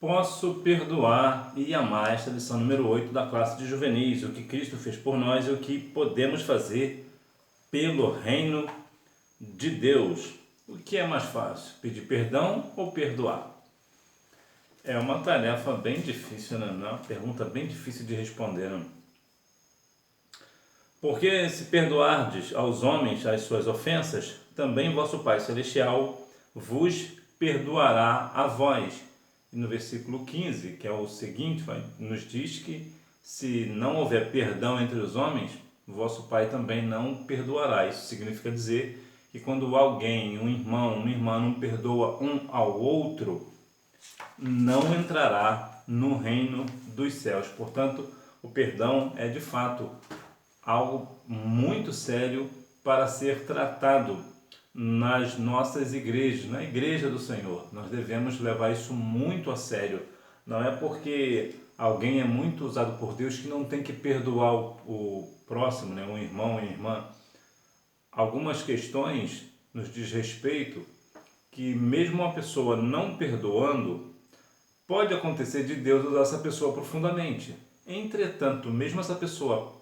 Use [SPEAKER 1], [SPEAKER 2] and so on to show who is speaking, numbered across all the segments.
[SPEAKER 1] Posso perdoar e amar, esta lição número 8 da classe de juvenis, o que Cristo fez por nós e o que podemos fazer pelo reino de Deus. O que é mais fácil, pedir perdão ou perdoar? É uma tarefa bem difícil, né? Uma pergunta bem difícil de responder, né? Porque se perdoardes aos homens as suas ofensas, também vosso Pai Celestial vos perdoará a vós. E no versículo 15, que é o seguinte, nos diz que se não houver perdão entre os homens, vosso Pai também não perdoará. Isso significa dizer que quando alguém, um irmão, uma irmã não perdoa um ao outro, não entrará no reino dos céus. Portanto, o perdão é de fato algo muito sério para ser tratado nas nossas igrejas, na igreja do Senhor. Nós devemos levar isso muito a sério. Não é porque alguém é muito usado por Deus que não tem que perdoar o próximo, né? Um irmão, uma irmã. Algumas questões nos diz respeito que mesmo uma pessoa não perdoando, pode acontecer de Deus usar essa pessoa profundamente. Entretanto, mesmo essa pessoa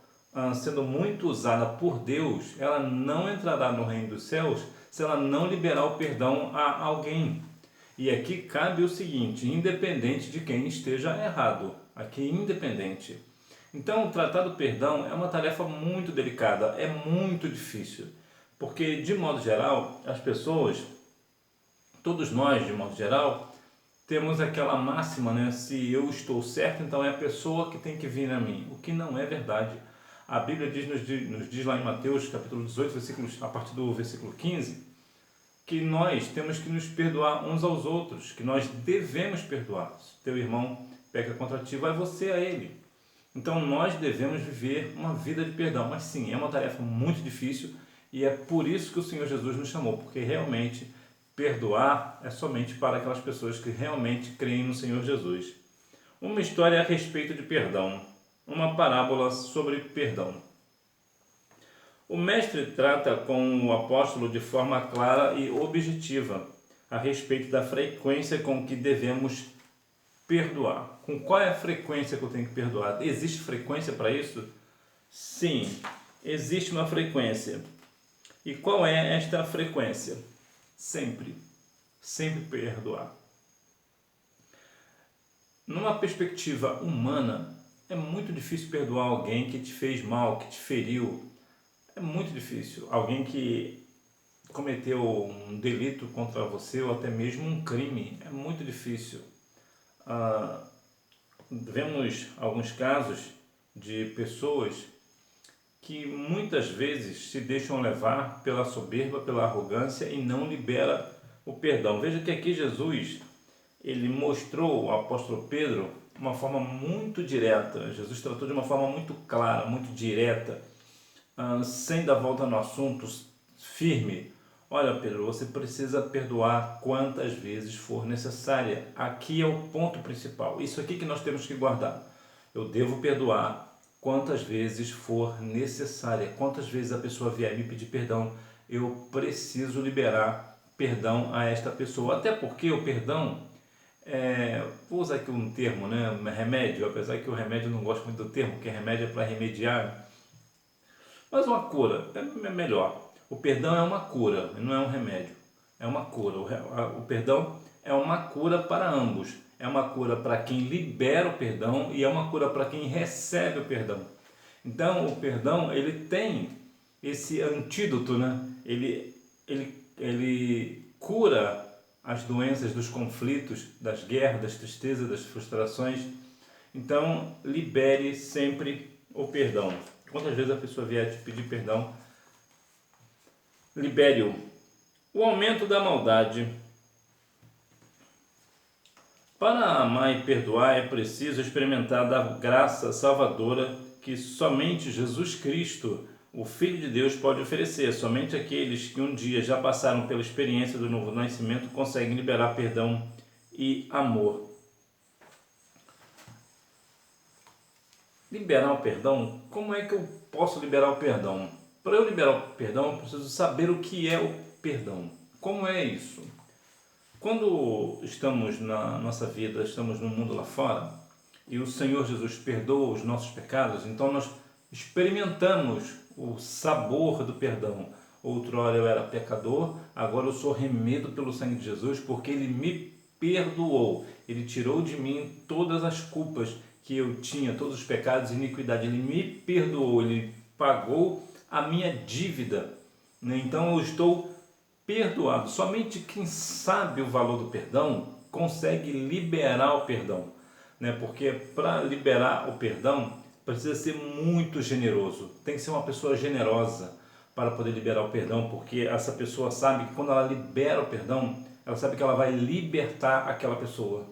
[SPEAKER 1] sendo muito usada por Deus, ela não entrará no reino dos céus se ela não liberar o perdão a alguém. E aqui cabe o seguinte, independente de quem esteja errado, aqui independente. Então, tratar do perdão é uma tarefa muito delicada, é muito difícil, porque de modo geral, as pessoas, todos nós de modo geral, temos aquela máxima, né? Se eu estou certo, então é a pessoa que tem que vir a mim, o que não é verdade. A Bíblia nos diz lá em Mateus capítulo 18, a partir do versículo 15, que nós temos que nos perdoar uns aos outros, que nós devemos perdoar. Se teu irmão peca contra ti, vai você a ele. Então nós devemos viver uma vida de perdão. Mas sim, é uma tarefa muito difícil e é por isso que o Senhor Jesus nos chamou, porque realmente perdoar é somente para aquelas pessoas que realmente creem no Senhor Jesus. Uma história a respeito de perdão. Uma parábola sobre perdão. O mestre trata com o apóstolo de forma clara e objetiva a respeito da frequência com que devemos perdoar. Com qual é a frequência que eu tenho que perdoar? Existe frequência para isso? Sim, existe uma frequência. E qual é esta frequência? Sempre perdoar. Numa perspectiva humana, é muito difícil perdoar alguém que te fez mal, que te feriu. É muito difícil. Alguém que cometeu um delito contra você ou até mesmo um crime. É muito difícil. Vemos alguns casos de pessoas que muitas vezes se deixam levar pela soberba, pela arrogância e não libera o perdão. Veja que aqui Jesus, ele mostrou ao apóstolo Pedro uma forma muito direta. Jesus tratou de uma forma muito clara, muito direta, sem dar volta no assunto, firme. Olha, Pedro, você precisa perdoar quantas vezes for necessária. Aqui é o ponto principal. Isso aqui que nós temos que guardar. Eu devo perdoar quantas vezes for necessária. Quantas vezes a pessoa vier me pedir perdão, eu preciso liberar perdão a esta pessoa. Até porque o perdão, vou usar aqui um termo, né? Remédio, apesar que o remédio eu não gosto muito do termo, porque remédio é para remediar. Mas uma cura é melhor. O perdão é uma cura, não é um remédio. É uma cura. O perdão é uma cura para ambos. É uma cura para quem libera o perdão e é uma cura para quem recebe o perdão. Então, o perdão, ele tem esse antídoto, né? Ele cura as doenças dos conflitos, das guerras, das tristezas, das frustrações. Então, libere sempre o perdão. Quantas vezes a pessoa vier te pedir perdão, libere-o. O aumento da maldade. Para amar e perdoar é preciso experimentar da graça salvadora que somente Jesus Cristo, o Filho de Deus, pode oferecer. Somente aqueles que um dia já passaram pela experiência do novo nascimento conseguem liberar perdão e amor. Liberar o perdão? Como é que eu posso liberar o perdão? Para eu liberar o perdão, eu preciso saber o que é o perdão. Como é isso? Quando estamos na nossa vida, estamos no mundo lá fora, e o Senhor Jesus perdoa os nossos pecados, então nós experimentamos o sabor do perdão. Outrora eu era pecador, agora eu sou remido pelo sangue de Jesus, porque Ele me perdoou. Ele tirou de mim todas as culpas que eu tinha, todos os pecados e iniquidade. Ele me perdoou, Ele pagou a minha dívida, né? Então eu estou perdoado. Somente quem sabe o valor do perdão consegue liberar o perdão, né? Porque para liberar o perdão precisa ser muito generoso, tem que ser uma pessoa generosa para poder liberar o perdão, porque essa pessoa sabe que quando ela libera o perdão, ela sabe que ela vai libertar aquela pessoa.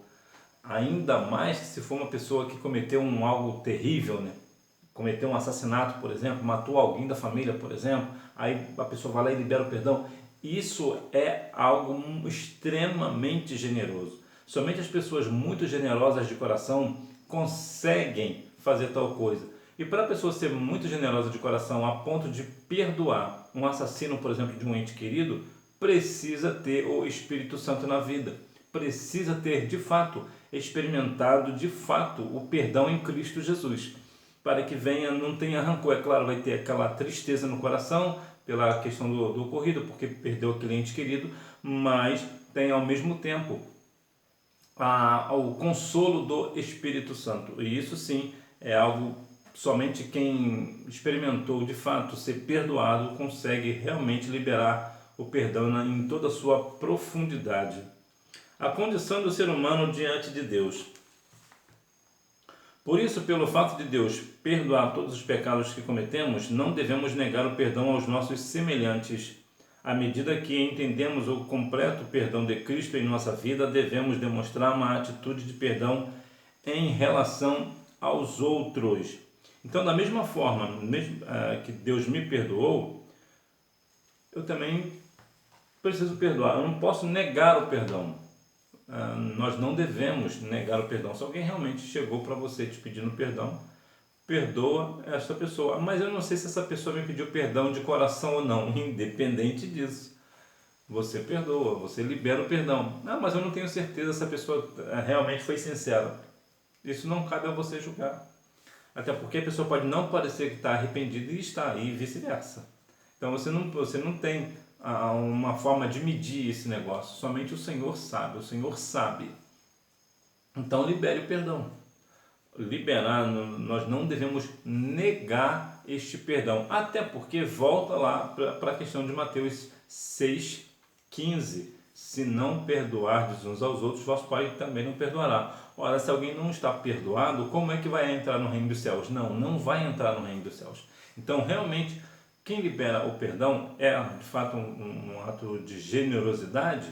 [SPEAKER 1] Ainda mais se for uma pessoa que cometeu algo terrível, né? Cometeu um assassinato, por exemplo, matou alguém da família, por exemplo, aí a pessoa vai lá e libera o perdão. Isso é algo extremamente generoso. Somente as pessoas muito generosas de coração conseguem fazer tal coisa. E para a pessoa ser muito generosa de coração a ponto de perdoar um assassino, por exemplo, de um ente querido, precisa ter o Espírito Santo na vida. Precisa ter, de fato, experimentado, de fato, o perdão em Cristo Jesus. Para que venha, não tenha rancor. É claro, vai ter aquela tristeza no coração pela questão do ocorrido, porque perdeu aquele ente querido, mas tem ao mesmo tempo o consolo do Espírito Santo. E isso sim é algo somente quem experimentou de fato ser perdoado consegue realmente liberar o perdão em toda a sua profundidade. A condição do ser humano diante de Deus. Por isso, pelo fato de Deus perdoar todos os pecados que cometemos, não devemos negar o perdão aos nossos semelhantes. À medida que entendemos o completo perdão de Cristo em nossa vida, devemos demonstrar uma atitude de perdão em relação aos outros. Então, da mesma forma que Deus me perdoou, eu também preciso perdoar. Eu não posso negar o perdão. Nós não devemos negar o perdão. Se alguém realmente chegou para você te pedindo perdão, perdoa essa pessoa. Mas eu não sei se essa pessoa me pediu perdão de coração ou não. Independente disso, você perdoa, você libera o perdão. Não, mas eu não tenho certeza se essa pessoa realmente foi sincera. Isso não cabe a você julgar. Até porque a pessoa pode não parecer que está arrependida e está, e vice-versa. Então você não tem uma forma de medir esse negócio. Somente o Senhor sabe. O Senhor sabe. Então libere o perdão. Liberar, nós não devemos negar este perdão. Até porque volta lá para a questão de Mateus 6,15. Se não perdoardes uns aos outros, vosso Pai também não perdoará. Ora, se alguém não está perdoado, como é que vai entrar no reino dos céus? Não vai entrar no reino dos céus. Então, realmente, quem libera o perdão é, de fato, um ato de generosidade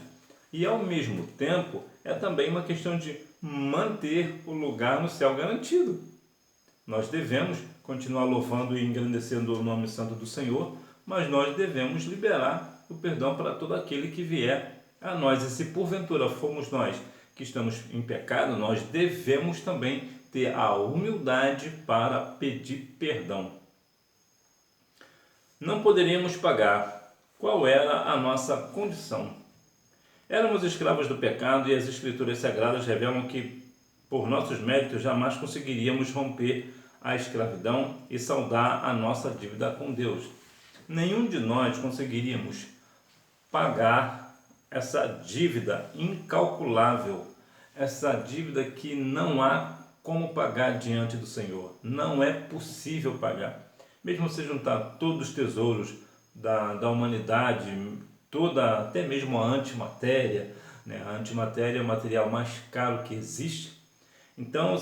[SPEAKER 1] e, ao mesmo tempo, é também uma questão de manter o lugar no céu garantido. Nós devemos continuar louvando e engrandecendo o nome santo do Senhor, mas nós devemos liberar o perdão para todo aquele que vier a nós. E se porventura fomos nós que estamos em pecado, nós devemos também ter a humildade para pedir perdão. Não poderíamos pagar. Qual era a nossa condição? Éramos escravos do pecado e as Escrituras Sagradas revelam que, por nossos méritos, jamais conseguiríamos romper a escravidão e saldar a nossa dívida com Deus. Nenhum de nós conseguiríamos pagar essa dívida incalculável, essa dívida que não há como pagar diante do Senhor. Não é possível pagar. Mesmo você juntar todos os tesouros da humanidade, até mesmo a antimatéria, né? A antimatéria é o material mais caro que existe. Então,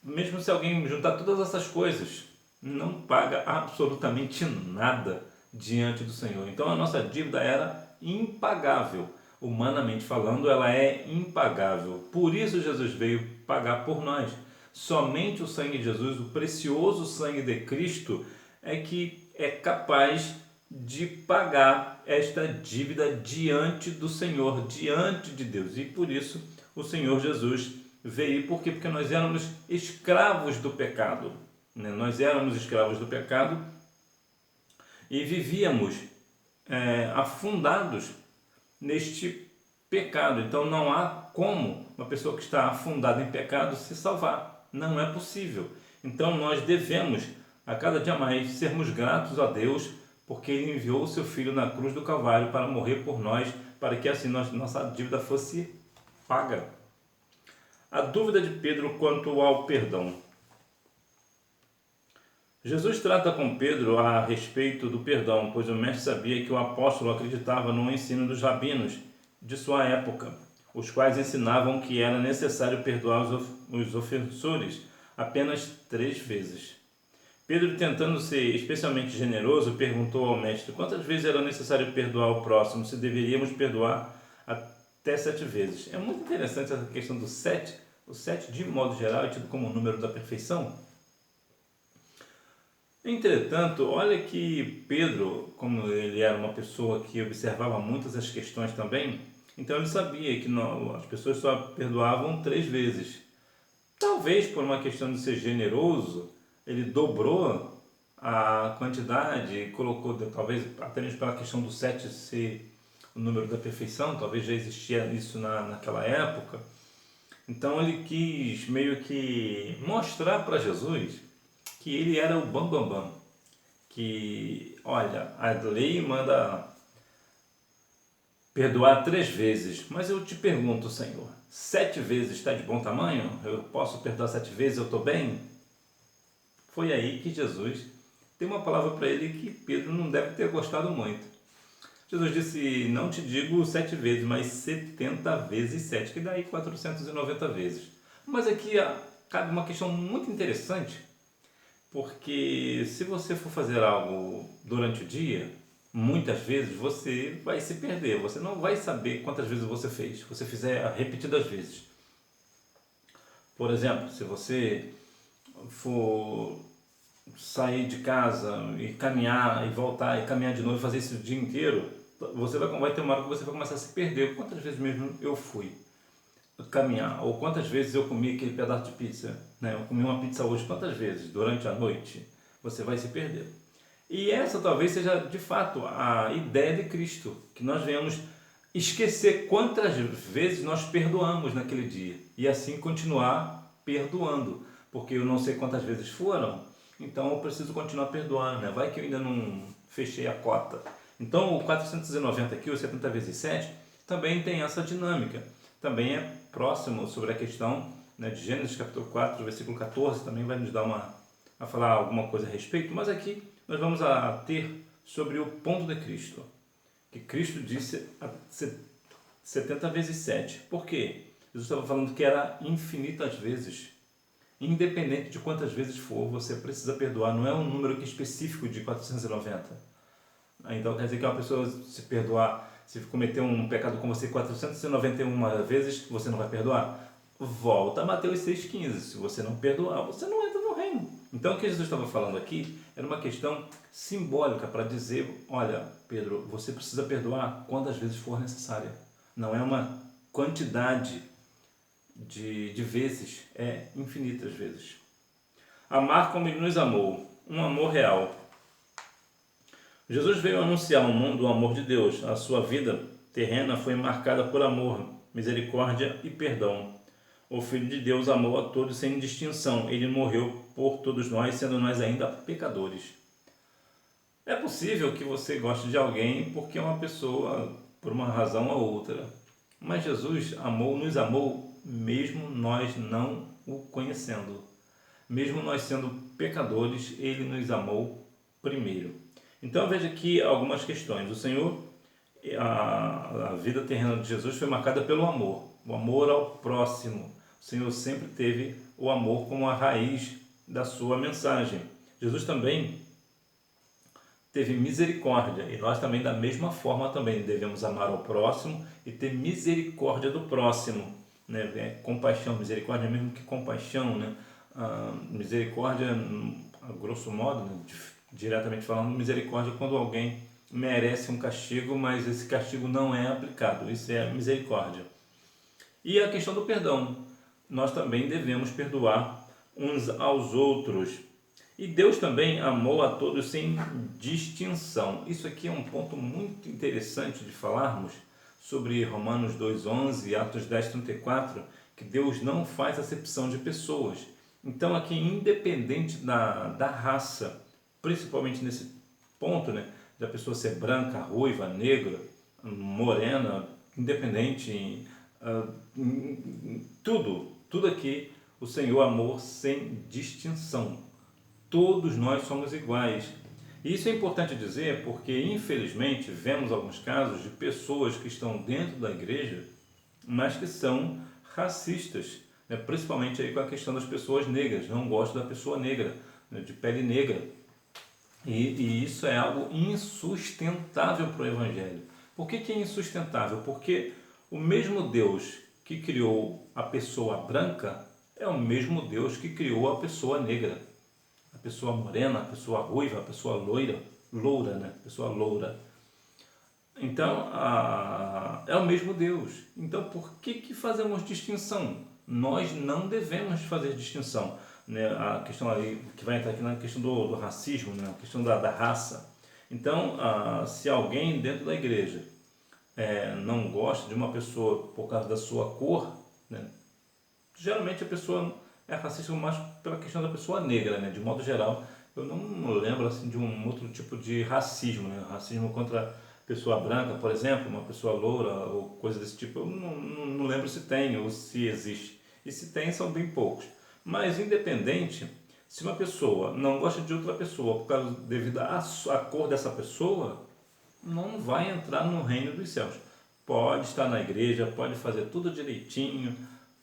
[SPEAKER 1] mesmo se alguém juntar todas essas coisas, não paga absolutamente nada diante do Senhor. Então, a nossa dívida era impagável. Humanamente falando, ela é impagável. Por isso Jesus veio pagar por nós. Somente o sangue de Jesus, o precioso sangue de Cristo, é que é capaz de pagar esta dívida diante do Senhor, diante de Deus. E por isso o Senhor Jesus veio. Por quê? Porque nós éramos escravos do pecado, né? Nós éramos escravos do pecado e vivíamos afundados neste pecado. Então não há como uma pessoa que está afundada em pecado se salvar. Não é possível. Então nós devemos, a cada dia mais, sermos gratos a Deus, porque Ele enviou o seu Filho na cruz do Calvário para morrer por nós, para que assim nossa dívida fosse paga. A dúvida de Pedro quanto ao perdão. Jesus trata com Pedro a respeito do perdão, pois o mestre sabia que o apóstolo acreditava no ensino dos rabinos de sua época, os quais ensinavam que era necessário perdoar os ofensores apenas 3 vezes. Pedro, tentando ser especialmente generoso, perguntou ao mestre quantas vezes era necessário perdoar o próximo, se deveríamos perdoar até 7 vezes. É muito interessante essa questão do 7. O 7, de modo geral, é tido como o número da perfeição. Entretanto, olha que Pedro, como ele era uma pessoa que observava muitas as questões também, então ele sabia que as pessoas só perdoavam 3 vezes. Talvez por uma questão de ser generoso, ele dobrou a quantidade, colocou, talvez até mesmo pela questão do 7 ser o número da perfeição, talvez já existia isso naquela época. Então ele quis meio que mostrar para Jesus que ele era o bambambam, que, olha, a lei manda perdoar 3 vezes, mas eu te pergunto, Senhor, 7 vezes está de bom tamanho? Eu posso perdoar 7 vezes, eu estou bem? Foi aí que Jesus deu uma palavra para ele que Pedro não deve ter gostado muito. Jesus disse, não te digo 7 vezes, mas 70 vezes 7, que daí 490 vezes. Mas aqui cabe uma questão muito interessante, porque se você for fazer algo durante o dia, muitas vezes você vai se perder, você não vai saber quantas vezes você fez, se você fizer repetidas vezes. Por exemplo, se você for sair de casa e caminhar e voltar e caminhar de novo e fazer isso o dia inteiro, você vai ter uma hora que você vai começar a se perder. Quantas vezes mesmo eu fui caminhar? Ou quantas vezes eu comi aquele pedaço de pizza? Né? Eu comi uma pizza hoje, quantas vezes? Durante a noite? Você vai se perder. E essa talvez seja de fato a ideia de Cristo, que nós venhamos esquecer quantas vezes nós perdoamos naquele dia e assim continuar perdoando, porque eu não sei quantas vezes foram, então eu preciso continuar perdoando, né? Vai que eu ainda não fechei a cota. Então o 490 aqui, o 70 vezes 7, também tem essa dinâmica. Também é próximo sobre a questão, né, de Gênesis capítulo 4, versículo 14, também vai nos dar a falar alguma coisa a respeito, mas aqui nós vamos a ter sobre o ponto de Cristo, que Cristo disse 70 vezes 7. Por quê? Jesus estava falando que era infinitas vezes. Independente de quantas vezes for, você precisa perdoar. Não é um número que é específico de 490. Então quer dizer que uma pessoa se perdoar, se cometer um pecado com você 491 vezes, você não vai perdoar? Volta a Mateus 6,15. Se você não perdoar, você não entra no reino. Então o que Jesus estava falando aqui era uma questão simbólica para dizer, olha, Pedro, você precisa perdoar quantas vezes for necessária. Não é uma quantidade de vezes, é infinitas vezes. Amar como Ele nos amou, um amor real. Jesus veio anunciar ao mundo o amor de Deus. A sua vida terrena foi marcada por amor, misericórdia e perdão. O Filho de Deus amou a todos sem distinção. Ele morreu por todos nós, sendo nós ainda pecadores. É possível que você goste de alguém porque é uma pessoa, por uma razão ou outra. Mas Jesus nos amou mesmo nós não o conhecendo. Mesmo nós sendo pecadores, Ele nos amou primeiro. Então veja aqui algumas questões. O Senhor, a vida terrena de Jesus foi marcada pelo amor. O amor ao próximo. O Senhor sempre teve o amor como a raiz da sua mensagem. Jesus também teve misericórdia, e nós também da mesma forma também devemos amar ao próximo e ter misericórdia do próximo, né? Compaixão, misericórdia é mesmo que compaixão, né? Misericórdia, a grosso modo, né? Diretamente falando, misericórdia é quando alguém merece um castigo, mas esse castigo não é aplicado, isso é misericórdia. E a questão do perdão, nós também devemos perdoar uns aos outros. E Deus também amou a todos sem distinção. Isso aqui é um ponto muito interessante de falarmos sobre Romanos 2,11 e Atos 10,34, que Deus não faz acepção de pessoas. Então aqui, independente da raça, principalmente nesse ponto, né, da pessoa ser branca, ruiva, negra, morena, independente, tudo aqui, o Senhor amor sem distinção. Todos nós somos iguais. E isso é importante dizer porque, infelizmente, vemos alguns casos de pessoas que estão dentro da igreja, mas que são racistas, né? Principalmente aí com a questão das pessoas negras, não gostam da pessoa negra, né? De pele negra. E isso é algo insustentável para o Evangelho. Por que é insustentável? Porque o mesmo Deus que criou a pessoa branca é o mesmo Deus que criou a pessoa negra, a pessoa morena, a pessoa ruiva, a pessoa loura, né? Pessoa loura. Então, é o mesmo Deus. Então, por que fazemos distinção? Nós não devemos fazer distinção, né? A questão aí, que vai entrar aqui na questão do racismo, né? A questão da raça. Então, se alguém dentro da igreja não gosta de uma pessoa por causa da sua cor, né? Geralmente a pessoa é racista mais pela questão da pessoa negra, né? De modo geral, eu não lembro assim de um outro tipo de racismo, né? Racismo contra pessoa branca, por exemplo, uma pessoa loura ou coisa desse tipo, eu não lembro se tem ou se existe. E se tem, são bem poucos. Mas independente, se uma pessoa não gosta de outra pessoa por causa devido à cor dessa pessoa, não vai entrar no reino dos céus. Pode estar na igreja, pode fazer tudo direitinho,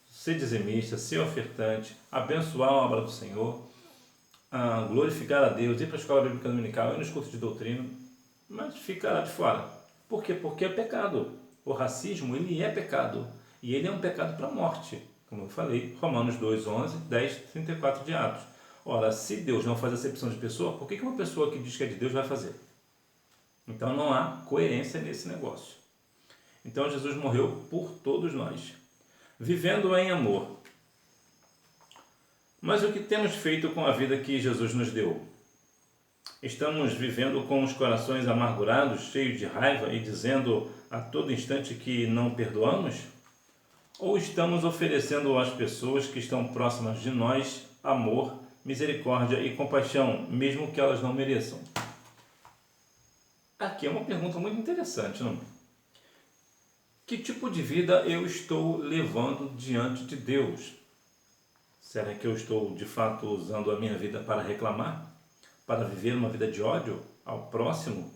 [SPEAKER 1] ser dizimista, ser ofertante, abençoar a obra do Senhor, glorificar a Deus, ir para a escola bíblica dominical, ir nos cursos de doutrina, mas ficar lá de fora. Por quê? Porque é pecado. O racismo, ele é pecado. E ele é um pecado para a morte. Como eu falei, Romanos 2,11, 10,34 de Atos. Ora, se Deus não faz acepção de pessoa, por que uma pessoa que diz que é de Deus vai fazer? Então não há coerência nesse negócio. Então Jesus morreu por todos nós, vivendo em amor. Mas o que temos feito com a vida que Jesus nos deu? Estamos vivendo com os corações amargurados, cheios de raiva e dizendo a todo instante que não perdoamos? Ou estamos oferecendo às pessoas que estão próximas de nós amor, misericórdia e compaixão, mesmo que elas não mereçam? Aqui é uma pergunta muito interessante, não? Que tipo de vida eu estou levando diante de Deus? Será que eu estou de fato usando a minha vida para reclamar? Para viver uma vida de ódio ao próximo?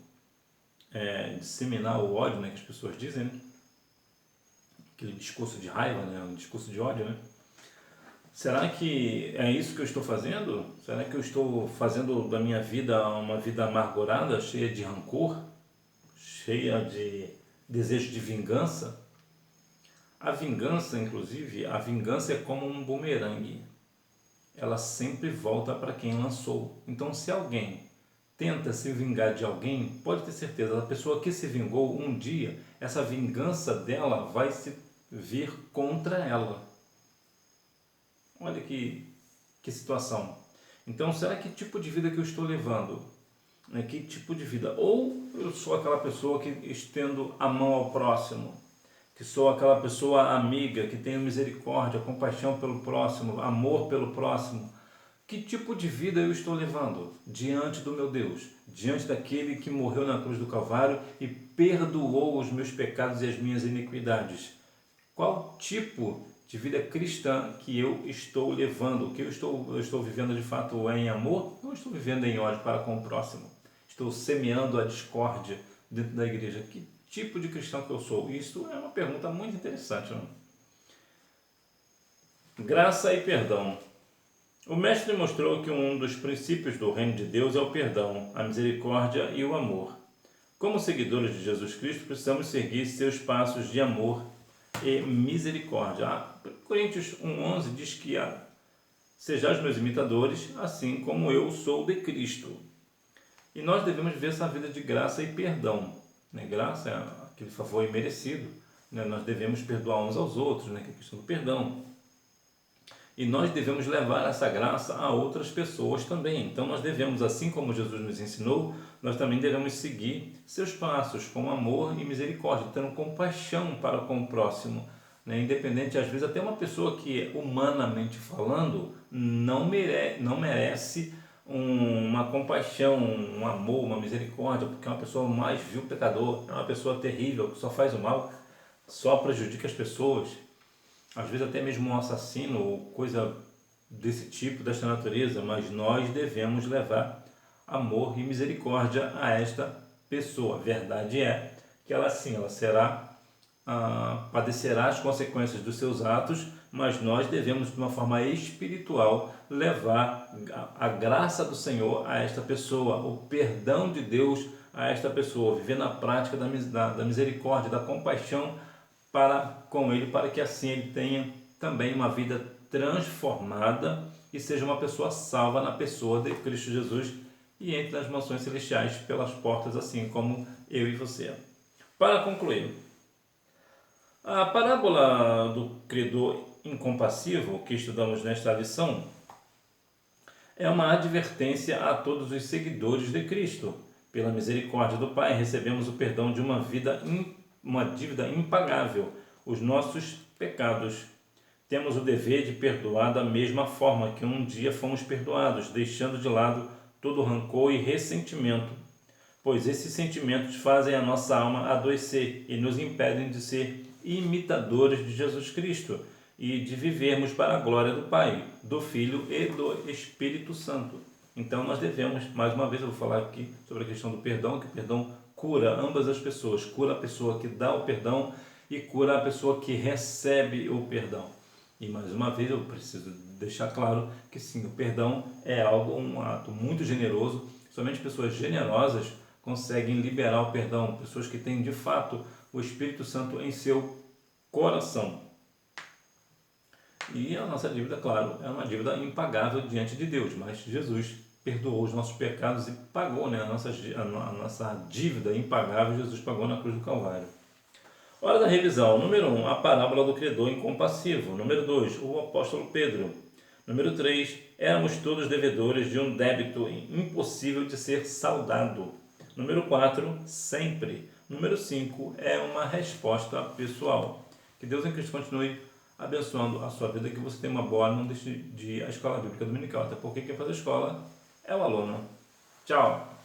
[SPEAKER 1] Disseminar o ódio, né, que as pessoas dizem, né? Aquele discurso de raiva, né, um discurso de ódio, né? Será que é isso que eu estou fazendo? Será que eu estou fazendo da minha vida uma vida amargurada, cheia de rancor, cheia de desejo de vingança? A vingança, inclusive, a vingança é como um bumerangue. Ela sempre volta para quem lançou. Então, se alguém tenta se vingar de alguém, pode ter certeza, a pessoa que se vingou um dia, essa vingança dela vai se vir contra ela. Olha que situação. Então, será que tipo de vida que eu estou levando? Que tipo de vida? Ou eu sou aquela pessoa que estendo a mão ao próximo, que sou aquela pessoa amiga, que tenho misericórdia, compaixão pelo próximo, amor pelo próximo? Que tipo de vida eu estou levando diante do meu Deus, diante daquele que morreu na cruz do Calvário e perdoou os meus pecados e as minhas iniquidades? Qual tipo de vida cristã que eu estou levando? Que eu estou vivendo de fato em amor ou estou vivendo em ódio para com o próximo? Estou semeando a discórdia dentro da igreja? Que tipo de cristão que eu sou? Isso é uma pergunta muito interessante, não? Graça e perdão. O Mestre mostrou que um dos princípios do reino de Deus é o perdão, a misericórdia e o amor. Como seguidores de Jesus Cristo, precisamos seguir seus passos de amor e misericórdia. Coríntios 1,11 diz que sejais meus imitadores, assim como eu sou de Cristo. E nós devemos viver essa vida de graça e perdão. Graça é aquele favor imerecido. Nós devemos perdoar uns aos outros, que é a questão do perdão. E nós devemos levar essa graça a outras pessoas também. Então nós devemos, assim como Jesus nos ensinou, nós também devemos seguir seus passos com amor e misericórdia, tendo compaixão para com o próximo, né? Independente, às vezes até uma pessoa que, humanamente falando, não merece uma compaixão, um amor, uma misericórdia, porque é uma pessoa mais vil pecador, é uma pessoa terrível, que só faz o mal, só prejudica as pessoas, às vezes até mesmo um assassino ou coisa desse tipo, desta natureza, mas nós devemos levar amor e misericórdia a esta pessoa. A verdade é que ela sim, ela padecerá as consequências dos seus atos, mas nós devemos de uma forma espiritual levar a graça do Senhor a esta pessoa, o perdão de Deus a esta pessoa, viver na prática da misericórdia, da compaixão para com ele, para que assim ele tenha também uma vida transformada e seja uma pessoa salva na pessoa de Cristo Jesus e entre nas mansões celestiais pelas portas, assim como eu e você. Para concluir, a parábola do credor incompassivo que estudamos nesta lição é uma advertência a todos os seguidores de Cristo. Pela misericórdia do Pai, recebemos o perdão de uma dívida impagável, os nossos pecados. Temos o dever de perdoar da mesma forma que um dia fomos perdoados, deixando de lado todo rancor e ressentimento, pois esses sentimentos fazem a nossa alma adoecer e nos impedem de ser imitadores de Jesus Cristo e de vivermos para a glória do Pai, do Filho e do Espírito Santo. Então nós devemos, mais uma vez eu vou falar aqui sobre a questão do perdão, que o perdão cura ambas as pessoas, cura a pessoa que dá o perdão e cura a pessoa que recebe o perdão. E mais uma vez eu preciso deixar claro que sim, o perdão é um ato muito generoso, somente pessoas generosas conseguem liberar o perdão, pessoas que têm de fato o Espírito Santo em seu coração. E a nossa dívida, claro, é uma dívida impagável diante de Deus, mas Jesus perdoou os nossos pecados e pagou, né, a nossa dívida impagável, Jesus pagou na cruz do Calvário. Hora da revisão. Número 1, a parábola do credor incompassivo. Número 2, o apóstolo Pedro. Número 3, éramos todos devedores de um débito impossível de ser saldado. Número 4, sempre. Número 5, é uma resposta pessoal. Que Deus em Cristo continue abençoando a sua vida, que você tenha uma boa, não deixe de ir à escola bíblica dominical, até porque quem faz a escola é o aluno. Tchau!